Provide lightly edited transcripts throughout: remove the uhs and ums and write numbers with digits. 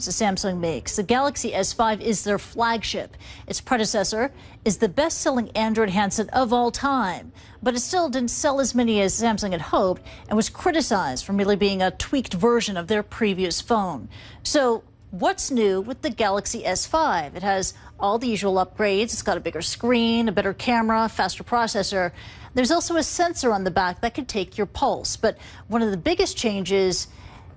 the Samsung makes. The Galaxy S5 is their flagship. Its predecessor is the best-selling Android handset of all time, but it still didn't sell as many as Samsung had hoped and was criticized for merely being a tweaked version of their previous phone. So what's new with the Galaxy S5? It has all the usual upgrades. It's got a bigger screen, a better camera, faster processor. There's also a sensor on the back that could take your pulse. But one of the biggest changes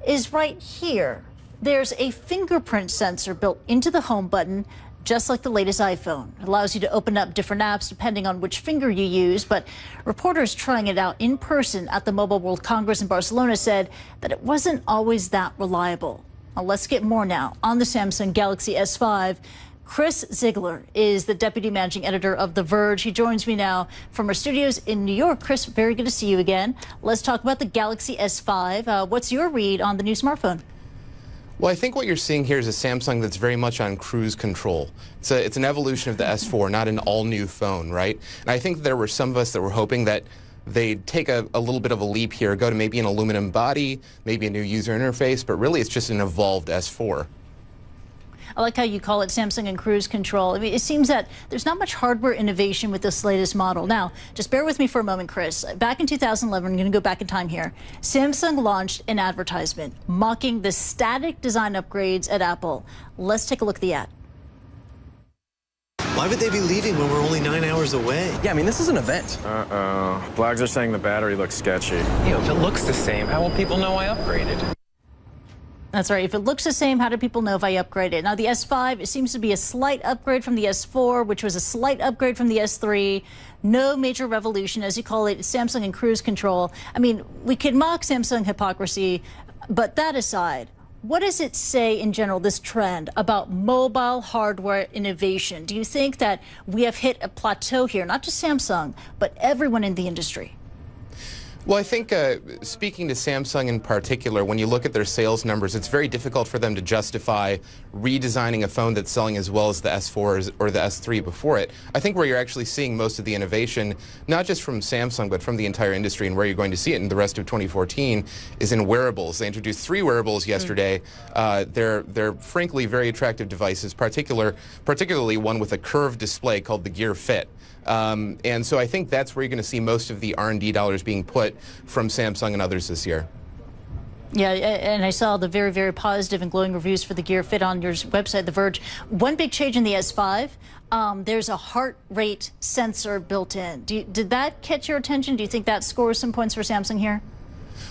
is right here. There's a fingerprint sensor built into the home button, just like the latest iPhone. It allows you to open up different apps depending on which finger you use, but reporters trying it out in person at the Mobile World Congress in Barcelona said that it wasn't always that reliable. Now, let's get more now on the Samsung Galaxy S5. Chris Ziegler is the deputy managing editor of The Verge. He joins me now from our studios in New York. Chris, very good to see you again. Let's talk about the Galaxy S5. What's your read on the new smartphone? Well, I think what you're seeing here is a Samsung that's very much on cruise control. It's an evolution of the S4, not an all-new phone, right? And I think there were some of us that were hoping that they'd take a little bit of a leap here, go to maybe an aluminum body, maybe a new user interface, but really it's just an evolved S4. I like how you call it Samsung and cruise control. I mean, it seems that there's not much hardware innovation with this latest model. Now, just bear with me for a moment, Chris. Back in 2011, I'm going to go back in time here. Samsung launched an advertisement mocking the static design upgrades at Apple. Let's take a look at the ad. Why would they be leaving when we're only 9 hours away? Yeah, I mean, this is an event. Uh-oh. Blogs are saying the battery looks sketchy. You know, if it looks the same, how will people know I upgraded? That's right. If it looks the same, how do people know if I upgrade it? Now, the S5, it seems to be a slight upgrade from the S4, which was a slight upgrade from the S3. No major revolution, as you call it, Samsung and cruise control. I mean, we could mock Samsung hypocrisy, but that aside, what does it say in general, this trend about mobile hardware innovation? Do you think that we have hit a plateau here, not just Samsung, but everyone in the industry? Well, I think speaking to Samsung in particular, when you look at their sales numbers, it's very difficult for them to justify redesigning a phone that's selling as well as the S4 or the S3 before it. I think where you're actually seeing most of the innovation, not just from Samsung, but from the entire industry, and where you're going to see it in the rest of 2014, is in wearables. They introduced 3 wearables yesterday. They're frankly very attractive devices, particularly one with a curved display called the Gear Fit. And so I think that's where you're going to see most of the R&D dollars being put from Samsung and others this year. Yeah, and I saw the very, very positive and glowing reviews for the Gear Fit on your website, The Verge. One big change in the S5, there's a heart rate sensor built in. Did that catch your attention? Do you think that scores some points for Samsung here?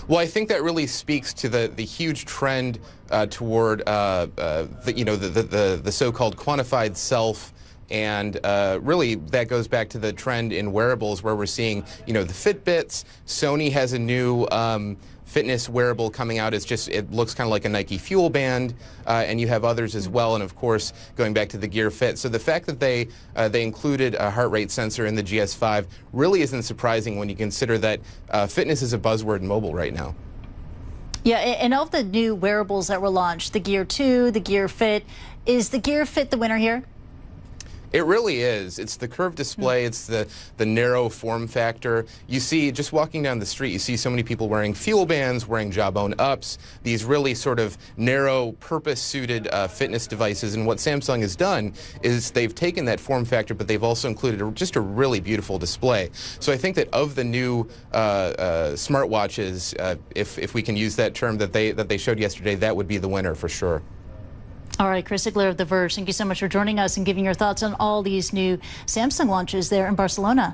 Well, I think that really speaks to the huge trend toward the so-called quantified self. And really, that goes back to the trend in wearables where we're seeing, the Fitbits. Sony has a new fitness wearable coming out. It looks kind of like a Nike Fuel Band, and you have others as well. And of course, going back to the Gear Fit. So the fact that they included a heart rate sensor in the GS5 really isn't surprising when you consider that fitness is a buzzword in mobile right now. Yeah, and of the new wearables that were launched, the Gear 2, the Gear Fit, is the Gear Fit the winner here? It really is. It's the curved display. It's the narrow form factor. You see, just walking down the street, you see so many people wearing Fuel Bands, wearing Jawbone Ups, these really sort of narrow, purpose-suited fitness devices. And what Samsung has done is they've taken that form factor, but they've also included just a really beautiful display. So I think that of the new smartwatches, if we can use that term that they showed yesterday, that would be the winner for sure. All right, Chris Ziegler of The Verge, thank you so much for joining us and giving your thoughts on all these new Samsung launches there in Barcelona.